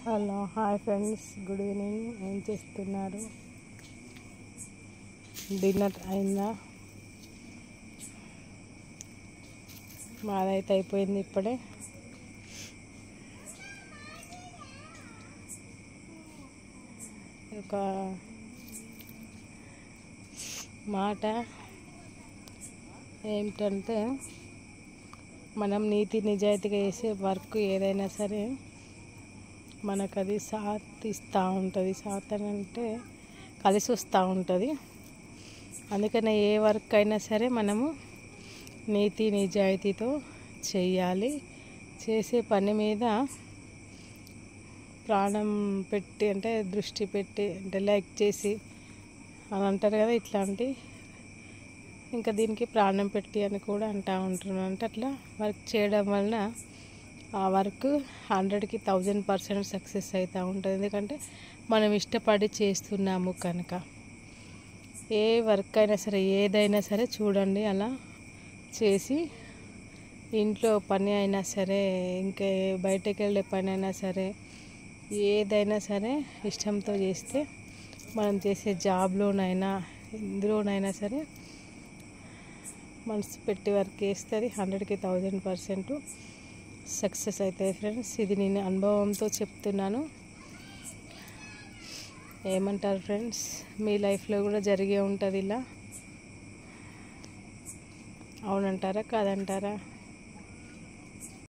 Hello hi friends, good evening. ఏం చేస్తున్నారు? Dinner అయిందా? మాదైతే అయిపోయింది ఇప్పుడే. ఒక మాట ఏమిటంటే, మనం నీతి నిజాయితీగా చేసే వర్క్ ఏదైనా సరే మనకు అది సాత్ ఇస్తూ ఉంటుంది. సాత్ అని అంటే కలిసి వస్తూ ఉంటుంది. అందుకనే ఏ వర్క్ అయినా సరే మనము నీతి నిజాయితీతో చేయాలి. చేసే పని మీద ప్రాణం పెట్టి, అంటే దృష్టి పెట్టి, అంటే లైక్ చేసి అని అంటారు కదా, ఇట్లాంటి ఇంకా దీనికి ప్రాణం పెట్టి అని కూడా అంటూ ఉంటున్నాను. అంటే అట్లా వర్క్ చేయడం వలన ఆ వర్క్ 100కి 1000% సక్సెస్ అవుతూ ఉంటుంది. ఎందుకంటే మనం ఇష్టపడి చేస్తున్నాము కనుక. ఏ వర్క్ అయినా సరే, ఏదైనా సరే చూడండి, అలా చేసి ఇంట్లో పని అయినా సరే, ఇంకా బయటకు వెళ్ళే పని అయినా సరే, ఏదైనా సరే ఇష్టంతో చేస్తే, మనం చేసే జాబ్లోనైనా ఎందులోనైనా సరే మనసు పెట్టి వర్క్ చేస్తే అది 100కి 1000% సక్సెస్ అవుతాయి ఫ్రెండ్స్. ఇది నేను అనుభవంతో చెప్తున్నాను. ఏమంటారు ఫ్రెండ్స్? మీ లైఫ్లో కూడా జరిగే ఉంటుంది ఇలా. అవునంటారా కాదంటారా?